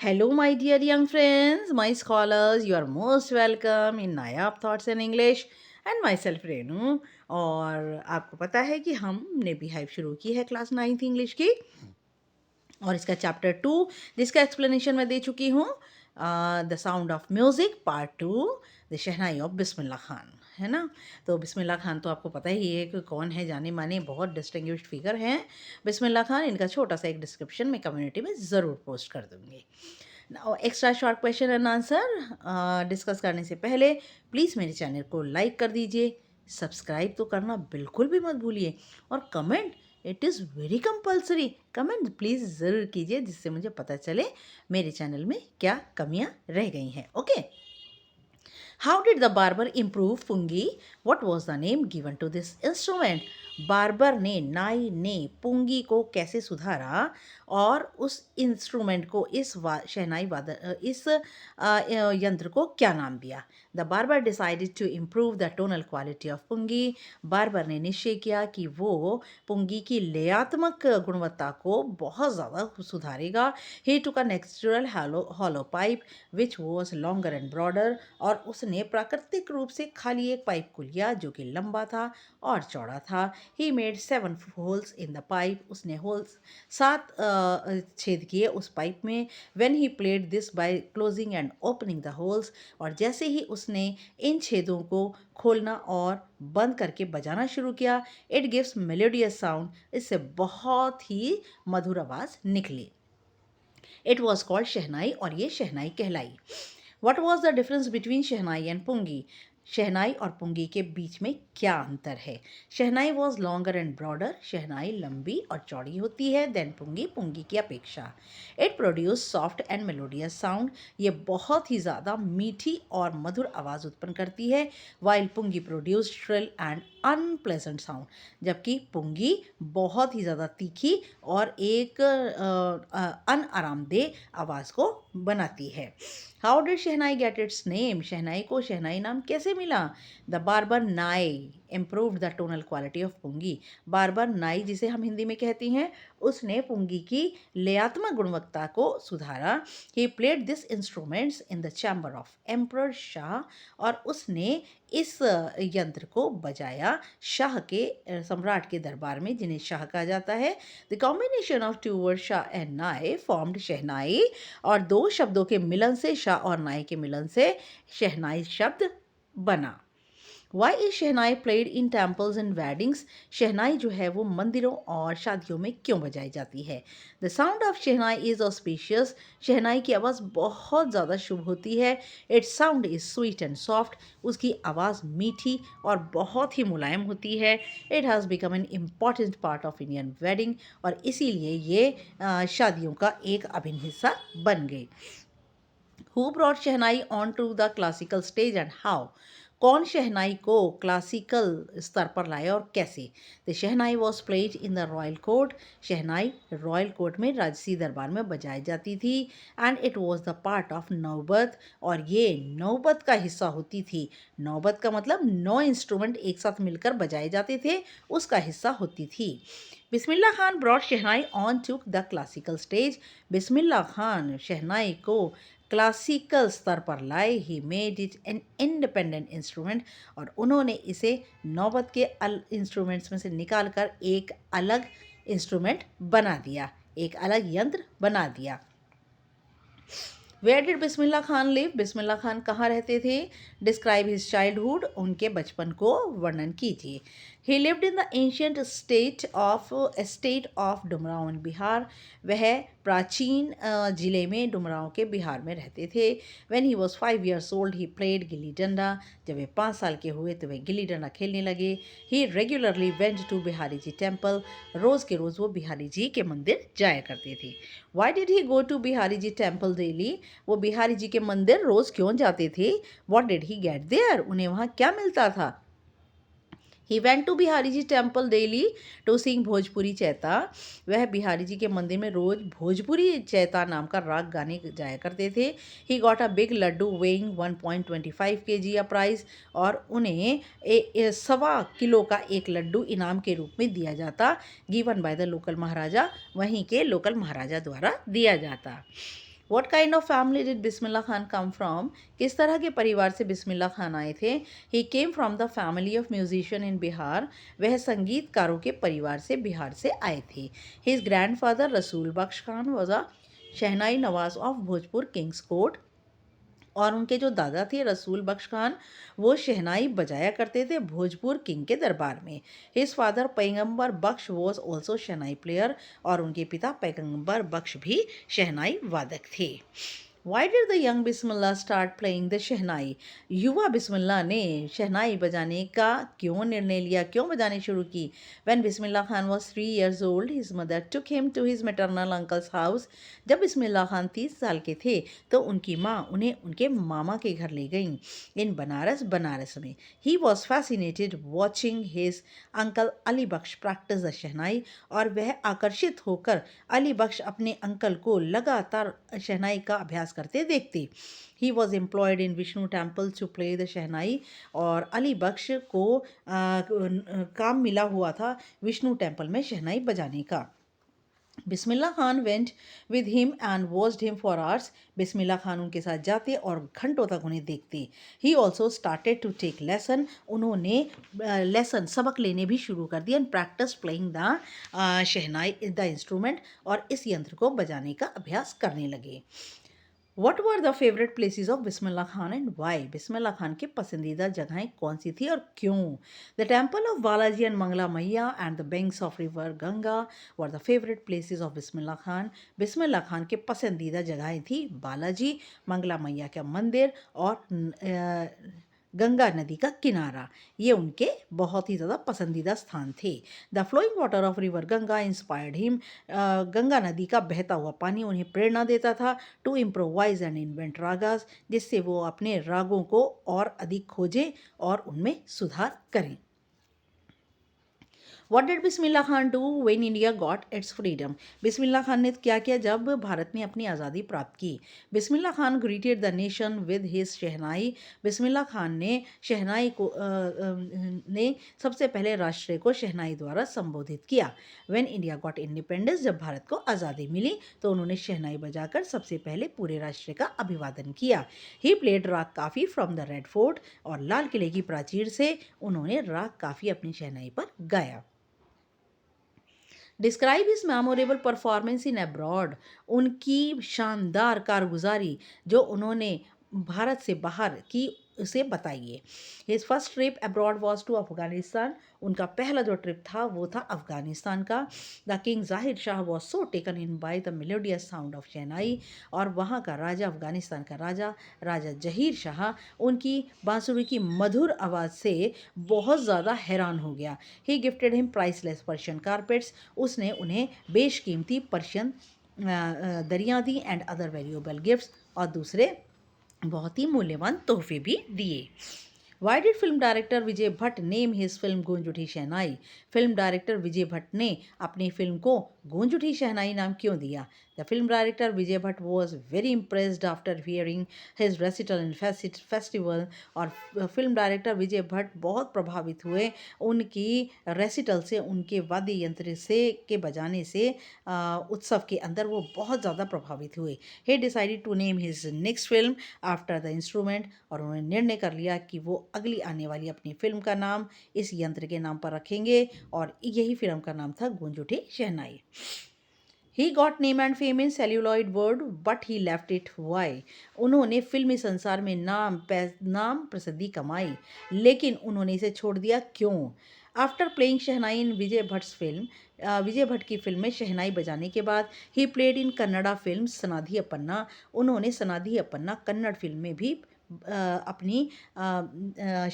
Hello, my dear young friends, my scholars. You are most welcome in Nayab Thoughts in English and myself Renu. और आपको पता है कि हमने बिहाइव शुरू की है क्लास 9th इंग्लिश की और इसका चैप्टर 2 जिसका एक्सप्लेनेशन मैं दे चुकी हूँ। The sound of music part 2, the shehnai of Bismillah Khan, है ना। तो बिस्मिल्लाह खान तो आपको पता ही है कि कौन है, जाने माने बहुत डिस्टिंग्विश्ड फिगर हैं बिस्मिल्लाह खान। इनका छोटा सा एक डिस्क्रिप्शन मैं कम्युनिटी में ज़रूर पोस्ट कर दूँगी। Extra short question and answer discuss करने से पहले प्लीज़ मेरे चैनल को लाइक कर दीजिए, सब्सक्राइब तो करना बिल्कुल भी मत भूलिए, और comment, it is very compulsory, comment please ज़रूर कीजिए जिससे मुझे पता चले मेरे चैनल में क्या कमियां रह गई हैं। Okay. How did the barber improve pungi? What was the name given to this instrument? Barber ने, नाई ने पुंगी को कैसे सुधारा और उस इंस्ट्रूमेंट को, इस शहनाई वादन, इस यंत्र को क्या नाम दिया? The barber decided to improve the tonal quality of pungi. Barber ने निश्चय किया कि वो पुंगी की लयात्मक गुणवत्ता को बहुत ज़्यादा सुधारेगा। He took a natural hollow pipe which was longer and broader. और उसने प्राकृतिक रूप से खाली एक पाइप को लिया जो कि लंबा था और चौड़ा था। He made 7 holes in the pipe. उसने होल्स 7 छेद किए उस पाइप में। When he played this by closing and opening the holes. और जैसे ही उसने इन छेदों को खोलना और बंद करके बजाना शुरू किया, इट गिव्स मेलोडियस साउंड। इससे बहुत ही मधुर आवाज़ निकली। इट वॉज कॉल्ड शहनाई, और ये शहनाई कहलाई। What was the difference between shehnai and pungi? Shehnai और पुंगी के बीच में क्या अंतर है? Shehnai was longer and broader. Shehnai लंबी और चौड़ी होती है देन पुंगी, पुंगी की अपेक्षा। It produce soft and melodious sound. ये बहुत ही ज़्यादा मीठी और मधुर आवाज़ उत्पन्न करती है। While pungi produce shrill and unpleasant sound. जबकि पुंगी बहुत ही ज़्यादा तीखी और एक अनआरामदेह आवाज़ को बनाती है। How did shehnai get its name? Shehnai को शहनाई नाम कैसे मिला? द बार्बर नाई improved the tonal quality of pungi. Barber नाई, जिसे हम हिंदी में कहती हैं, उसने पुंगी की लयात्मक गुणवत्ता को सुधारा। He played this instruments in the chamber of emperor Shah. और उसने इस यंत्र को बजाया शाह के, सम्राट के दरबार में, जिन्हें शाह कहा जाता है। The combination of two word shah and nai formed shehnai. और दो शब्दों के मिलन से, शाह और नाई के मिलन से, शहनाई शब्द बना। Why is shehnai played in temples and weddings? Shehnai जो है वो मंदिरों और शादियों में क्यों बजाई जाती है? The sound of shehnai is auspicious. Shehnai की आवाज़ बहुत ज़्यादा शुभ होती है। Its sound is sweet and soft. उसकी आवाज़ मीठी और बहुत ही मुलायम होती है। It has become an important part of Indian wedding. और इसीलिए ये शादियों का एक अभिन्न हिस्सा बन गई। Who brought shehnai on to the classical stage and how? कौन शहनाई को क्लासिकल स्तर पर लाया और कैसे? The shehnai was played in the royal court. Shehnai royal court में, राजसी दरबार में बजाई जाती थी। And it was the part of naubat. और ये नौबत का हिस्सा होती थी। नौबत का मतलब 9 इंस्ट्रूमेंट एक साथ मिलकर बजाए जाते थे, उसका हिस्सा होती थी। Bismillah Khan brought shehnai on to the classical stage. Bismillah Khan shehnai को क्लासिकल स्तर पर लाए। He made it an independent instrument. और उन्होंने इसे नौबत के इंस्ट्रूमेंट्स में से निकाल कर एक अलग इंस्ट्रूमेंट बना दिया, एक अलग यंत्र बना दिया। Where did Bismillah Khan live? Bismillah Khan कहाँ रहते थे? Describe his childhood. उनके बचपन को वर्णन कीजिए। He lived in the ancient state of Dumraon in Bihar. वह प्राचीन जिले में, डुमराव के बिहार में रहते थे। When he was 5 years old he played gilli danda. जब वे 5 साल के हुए तो वे गिल्ली डंडा खेलने लगे। He regularly went to Bihari ji temple. रोज़ के रोज़ वो बिहारी जी के मंदिर जाया करते थे। Why did he go to Bihari ji temple daily? वो बिहारी जी के मंदिर रोज़ क्यों जाते थे? What did he get there? उन्हें वहाँ क्या मिलता था? He went to Bihari ji temple daily to sing Bhojpuri chaita. वह बिहारी जी के मंदिर में रोज़ भोजपुरी चैता नाम का राग गाने जाया करते थे। He got a big laddu weighing 1.25 kg a prize. और उन्हें 1.25 किलो का एक लड्डू इनाम के रूप में दिया जाता। गिवन बाय द लोकल महाराजा, वहीं के लोकल महाराजा द्वारा दिया जाता। What kind of family did Bismillah Khan come from? किस तरह के परिवार से बिस्मिल्लाह खान आए थे? He came from the family of musician in Bihar. वह संगीतकारों के परिवार से बिहार से आए थे. His grandfather Rasool Bakhsh Khan was a shehnai nawaz of Bhojpur kings court. और उनके जो दादा थे रसूल बख्श खान, वो शहनाई बजाया करते थे भोजपुर किंग के दरबार में. हिज फादर पैगंबर बख्श वॉज ऑल्सो शहनाई प्लेयर. और उनके पिता पैगंबर बख्श भी शहनाई वादक थे. Why did the young Bismillah start playing the शहनाई? युवा बिस्मिल्लाह ने शहनाई बजाने का क्यों निर्णय लिया, क्यों बजाने शुरू की? When Bismillah Khan was 3 years old, his mother took him to his maternal uncle's house. जब बिस्मिल्लाह खान 30 साल के थे तो उनकी माँ उन्हें उनके मामा के घर ले गईं. इन बनारस में. He was fascinated watching his uncle Ali Bakhsh practice the शहनाई. और वह आकर्षित होकर अली बख्श अपने अंकल को लगातार शहनाई का अभ्यास करते देखते. He was employed in Vishnu temple to play the shehnai. और अली बख्श को काम मिला हुआ था विष्णु टेम्पल में शहनाई बजाने का. Bismillah Khan went with him and watched him for hours. Bismillah Khan उनके साथ जाते और घंटों तक उन्हें देखते. He also started to take lesson. उन्होंने लेसन सबक लेने भी शुरू कर दिया. And practice playing the shehnai the instrument. और इस यंत्र को बजाने का अभ्यास करने लगे. What were the favorite places of Bismillah Khan and why? Bismillah Khan की पसंदीदा जगहें कौन सी थी और क्यों? The temple of Balaji and Mangla Maiya and the banks of river Ganga were the favorite places of Bismillah Khan. Bismillah Khan के पसंदीदा जगहें थी बालाजी, मंगला मैया का मंदिर और गंगा नदी का किनारा. ये उनके बहुत ही ज़्यादा पसंदीदा स्थान थे. The flowing water of river Ganga inspired him. Ganga नदी का बहता हुआ पानी उन्हें प्रेरणा देता था. To improvise and invent ragas. जिससे वो अपने रागों को और अधिक खोजें और उनमें सुधार करें. What did Bismillah Khan do when India got its freedom? बिस्मिल्लाह खान ने क्या किया जब भारत ने अपनी आज़ादी प्राप्त की? Bismillah Khan greeted the nation with his शहनाई. बिस्मिल्लाह खान ने शहनाई को ने सबसे पहले राष्ट्र को शहनाई द्वारा संबोधित किया. When India got independence, जब भारत को आज़ादी मिली तो उन्होंने शहनाई बजाकर सबसे पहले पूरे राष्ट्र का अभिवादन किया. He played राग काफ़ी from the Red Fort. और लाल किले की प्राचीर से उन्होंने राग काफ़ी अपनी शहनाई पर गाया. Describe his memorable performance in abroad. उनकी शानदार कारगुजारी जो उन्होंने भारत से बाहर की उसे बताइए. His first trip abroad was to Afghanistan. उनका पहला जो ट्रिप था वो था अफगानिस्तान का. The king Zahir Shah was so taken in by the melodious sound of shehnai. और वहाँ का राजा, अफगानिस्तान का राजा जहीर शाह उनकी बांसुरी की मधुर आवाज़ से बहुत ज़्यादा हैरान हो गया. He gifted him priceless Persian carpets. उसने उन्हें बेशकीमती पर्शियन दरियाँ दी एंड अदर वैल्यूएबल गिफ्ट्स. और दूसरे बहुत ही मूल्यवान तोहफे भी दिए. Why did film director Vijay Bhatt name his film गूंज उठी शहनाई? फिल्म डायरेक्टर विजय भट्ट ने अपनी फिल्म को गूंज उठी शहनाई नाम क्यों दिया? The film director Vijay Bhatt was very impressed after hearing his recital in festival. और फिल्म डायरेक्टर विजय भट्ट बहुत प्रभावित हुए उनकी रेसिटल से, उनके वाद्य यंत्र से के बजाने से. उत्सव के अंदर वो बहुत ज़्यादा प्रभावित हुए. He decided to name his next film after the instrument. और उन्होंने निर्णय कर लिया कि वो अगली आने वाली अपनी फिल्म का नाम इस यंत्र के नाम पर रखेंगे. और यही फिल्म का नाम था गूंज उठी शहनाई. He got name and fame in celluloid world, but he left it. Why? उन्होंने फिल्मी संसार में नाम प्रसिद्धि कमाई, लेकिन उन्होंने इसे छोड़ दिया क्यों? After playing shehnai in Vijay Bhatt film, Vijay Bhatt की फिल्म में शहनाई बजाने के बाद he played in Kannada film Sanadhi Appanna. उन्होंने सनाधि अपन्ना कन्नड़ फिल्म में भी अपनी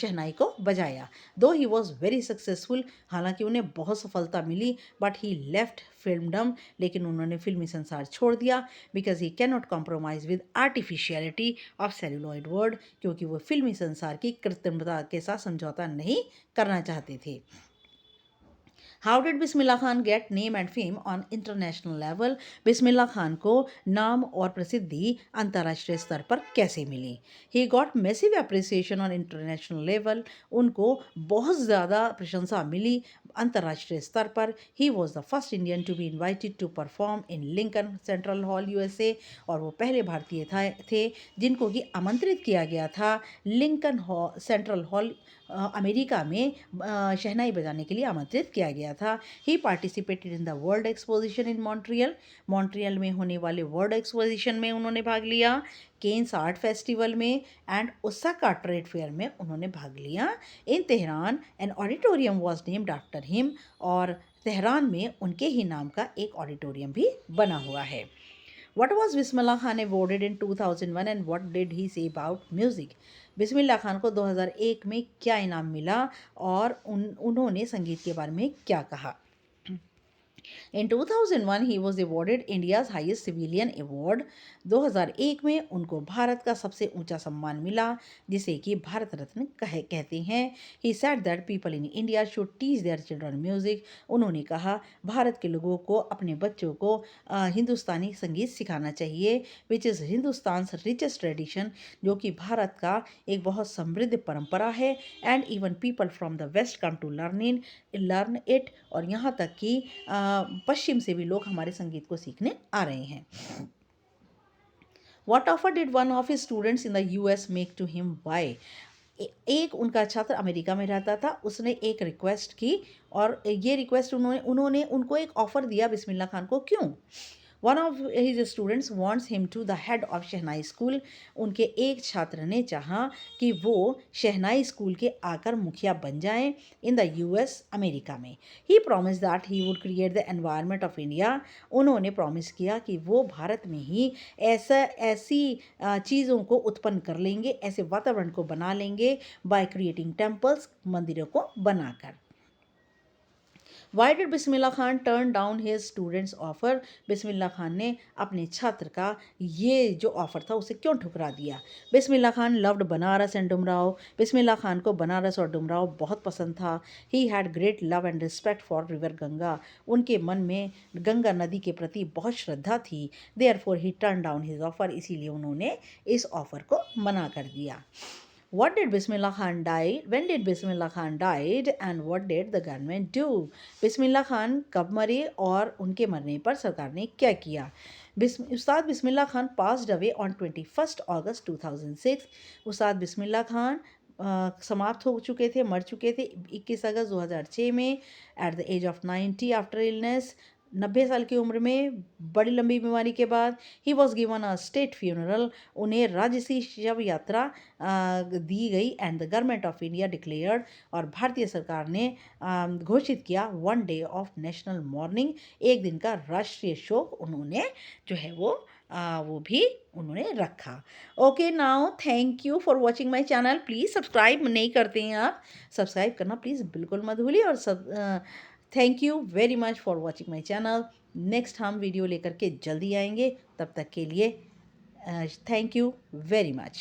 शहनाई को बजाया. दो ही वॉज वेरी सक्सेसफुल. हालांकि उन्हें बहुत सफलता मिली. But he left फिल्मडम. लेकिन उन्होंने फिल्मी संसार छोड़ दिया. Because he can not compromise with artificiality of celluloid world. क्योंकि वो फिल्मी संसार की कृत्रिमता के साथ समझौता नहीं करना चाहते थे. How did Bismillah Khan get name and fame on international level? Bismillah Khan को नाम और प्रसिद्धि अंतर्राष्ट्रीय स्तर पर कैसे मिली? He got massive appreciation on international level. उनको बहुत ज़्यादा प्रशंसा मिली अंतर्राष्ट्रीय स्तर पर he was the first Indian to be invited to perform in Lincoln central hall USA, और वो पहले भारतीय थे जिनको कि आमंत्रित किया गया था Lincoln hall central hall America में शहनाई बजाने के लिए आमंत्रित किया गया था। He participated in the world exposition in Montreal, Montreal में होने वाले वर्ल्ड एक्सपोजिशन में उन्होंने भाग लिया, केन्स आर्ट फेस्टिवल में एंड ओसाका ट्रेड फेयर में उन्होंने भाग लिया। In Tehran an auditorium was named after him, और तेहरान में उनके ही नाम का एक ऑडिटोरियम भी बना हुआ है। What was Bismillah Khan awarded in 2001 and what did he say about music? बिस्मिल्लाह खान को 2001 में क्या इनाम मिला और उन्होंने संगीत के बारे में क्या कहा? In 2001 he was awarded India's highest civilian award. 2001 में उनको भारत का सबसे ऊंचा सम्मान मिला जिसे कि भारत रत्न कहते हैं। He said that people in India should teach their children music. उन्होंने कहा भारत के लोगों को अपने बच्चों को हिंदुस्तानी संगीत सिखाना चाहिए, which is हिंदुस्तान्स richest tradition, जो कि भारत का एक बहुत समृद्ध परंपरा है, and even people from the west come to learn it, और यहाँ तक कि पश्चिम से भी लोग हमारे संगीत को सीखने आ रहे हैं। What offer did one of his students in the US make to him? Why? एक उनका छात्र अमेरिका में रहता था, उसने एक रिक्वेस्ट की और ये रिक्वेस्ट उन्होंने उनको एक ऑफ़र दिया बिस्मिल्लाह खान को। क्यों? One of his students wants him to the head of shehnai school. उनके एक छात्र ने चाहा कि वो शहनाई स्कूल के आकर मुखिया बन जाएं इन द यूएस अमेरिका में। He promised that he would create the environment of India. उन्होंने प्रॉमिस किया कि वो भारत में ही ऐसी चीज़ों को उत्पन्न कर लेंगे, ऐसे वातावरण को बना लेंगे बाय क्रिएटिंग टेम्पल्स, मंदिरों को बनाकर। Why did Bismillah Khan turn down his students offer? Bismillah Khan ने अपने छात्र का ये जो ऑफ़र था उसे क्यों ठुकरा दिया? Bismillah Khan loved Banaras and Dumraon. बिस्मिल्लाह खान को बनारस और डुमराव बहुत पसंद था। He had great love and respect for river Ganga. उनके मन में गंगा नदी के प्रति बहुत श्रद्धा थी। देयरफॉर ही टर्न डाउन हिज ऑफर, इसीलिए उन्होंने इस ऑफ़र को मना कर दिया। What did Bismillah Khan die? When did Bismillah Khan died and what did the government do? Bismillah Khan कब मरे और उनके मरने पर सरकार ने क्या किया? उस्ताद Bismillah Khan passed away on 21st August 2006. उस्ताद बिस्मिल्लाह खान समाप्त हो चुके थे, मर चुके थे 21 अगस्त 2006 में at the age of 90 after illness. 90 साल की उम्र में बड़ी लंबी बीमारी के बाद। He was given a state funeral. उन्हें राजसी शव यात्रा दी गई and the government of India declared, और भारतीय सरकार ने घोषित किया 1 डे ऑफ नेशनल मॉर्निंग, एक दिन का राष्ट्रीय शोक उन्होंने जो है वो भी उन्होंने रखा। Okay, now thank you for watching my channel. Please subscribe नहीं करते हैं आप, सब्सक्राइब करना प्लीज़ बिल्कुल मत भूलिए, और thank you very much for watching my channel. Next हम वीडियो लेकर के जल्दी आएंगे, तब तक के लिए थैंक यू वेरी मच।